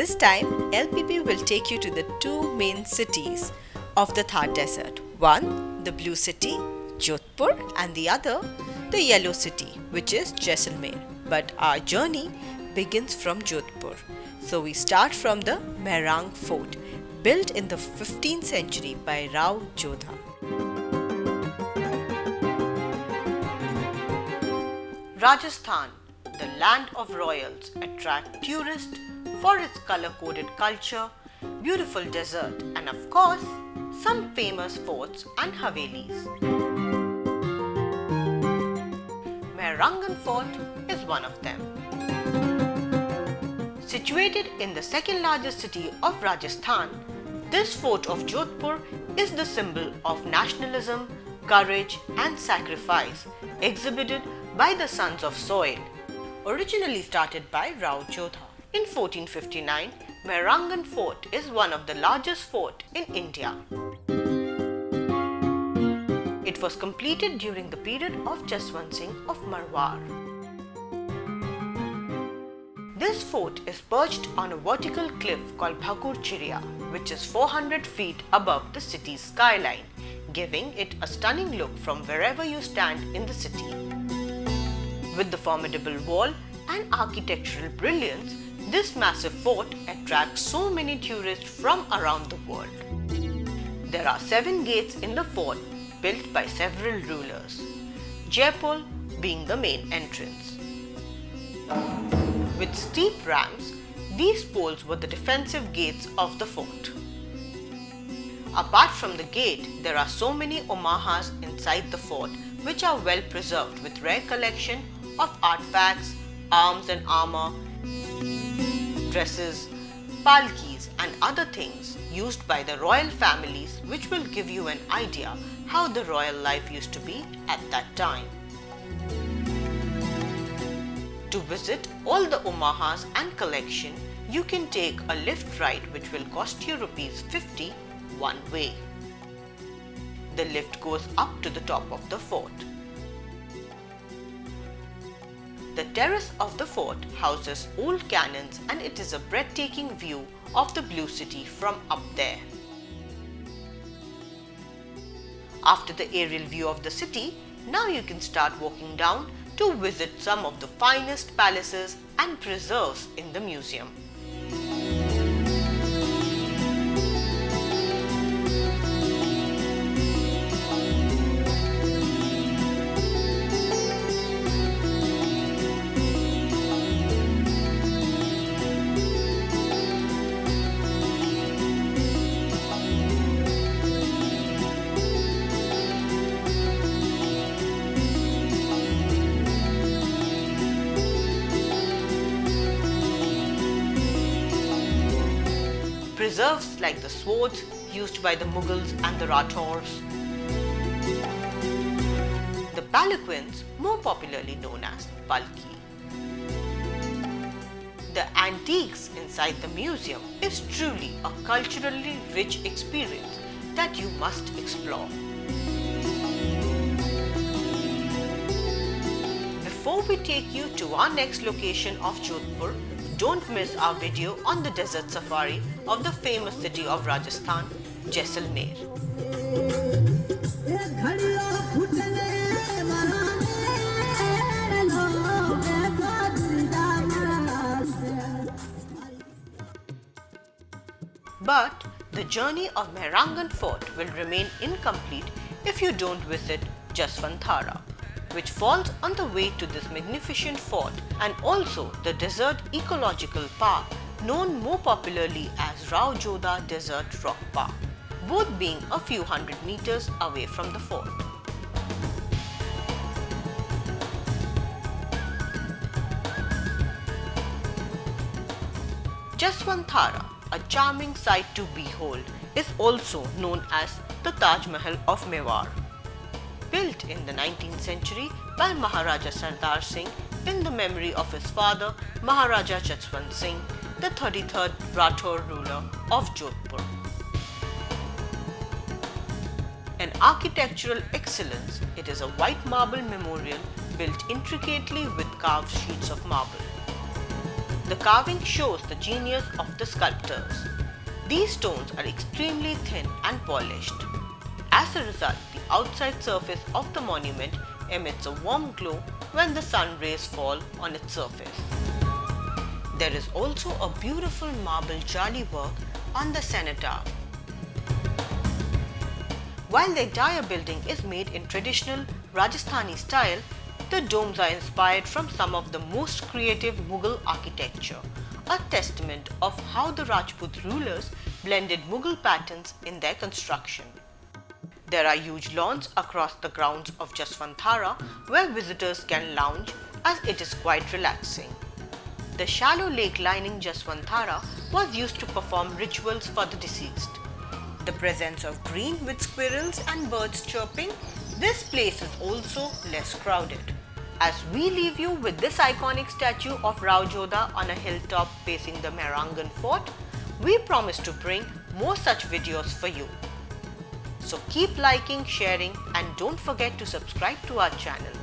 This time, LPP will take you to the two main cities of the Thar Desert. One, the blue city, Jodhpur, and the other, the yellow city, which is Jaisalmer. But our journey begins from Jodhpur. So we start from the Mehrang Fort, built in the 15th century by Rao Jodha. Rajasthan, the land of royals, attracts tourists for its color-coded culture, beautiful desert, and of course, some famous forts and havelis. Mehrangarh Fort is one of them. Situated in the second largest city of Rajasthan, this fort of Jodhpur is the symbol of nationalism, courage, and sacrifice exhibited by the Sons of Soil. Originally started by Rao Jodha. In 1459, Mehrangarh Fort is one of the largest forts in India. It was completed during the period of Jaswant Singh of Marwar. This fort is perched on a vertical cliff called Bhakur Chiriya, which is 400 feet above the city's skyline, giving it a stunning look from wherever you stand in the city. With the formidable wall and architectural brilliance, this massive fort attracts so many tourists from around the world. There are 7 gates in the fort built by several rulers, Jaipur being the main entrance. With steep ramps, these poles were the defensive gates of the fort. Apart from the gate, there are so many omahas inside the fort which are well preserved with rare collection of artifacts, arms and armor, dresses, palkis and other things used by the royal families, which will give you an idea how the royal life used to be at that time. To visit all the omahas and collection, you can take a lift ride which will cost you ₹50 one way. The lift goes up to the top of the fort. The terrace of the fort houses old cannons and it is a breathtaking view of the blue city from up there. After the aerial view of the city, now you can start walking down to visit some of the finest palaces and preserves in the museum. Preserves like the swords used by the Mughals and the Rathors, the palanquins, more popularly known as palki. The antiques inside the museum is truly a culturally rich experience that you must explore. Before we take you to our next location of Jodhpur, don't miss our video on the desert safari of the famous city of Rajasthan, Jaisalmer. But the journey of Mehrangarh Fort will remain incomplete if you don't visit Jaswant Thara, which falls on the way to this magnificent fort, and also the Desert Ecological Park, known more popularly as Rao Jodha Desert Rock Park, both being a few hundred meters away from the fort. Jaswant Thara, a charming sight to behold, is also known as the Taj Mahal of Mewar. Built in the 19th century by Maharaja Sardar Singh in the memory of his father Maharaja Jaswant Singh, the 33rd Rathore ruler of Jodhpur. An architectural excellence, it is a white marble memorial built intricately with carved sheets of marble. The carving shows the genius of the sculptors. These stones are extremely thin and polished. As a result, the outside surface of the monument emits a warm glow when the sun rays fall on its surface. There is also a beautiful marble jali work on the cenotaph. While the entire building is made in traditional Rajasthani style, the domes are inspired from some of the most creative Mughal architecture, a testament of how the Rajput rulers blended Mughal patterns in their construction. There are huge lawns across the grounds of Jaswantara where visitors can lounge as it is quite relaxing. The shallow lake lining Jaswantara was used to perform rituals for the deceased. The presence of green with squirrels and birds chirping, this place is also less crowded. As we leave you with this iconic statue of Rao Jodha on a hilltop facing the Mehrangarh Fort, we promise to bring more such videos for you. So keep liking, sharing and don't forget to subscribe to our channel.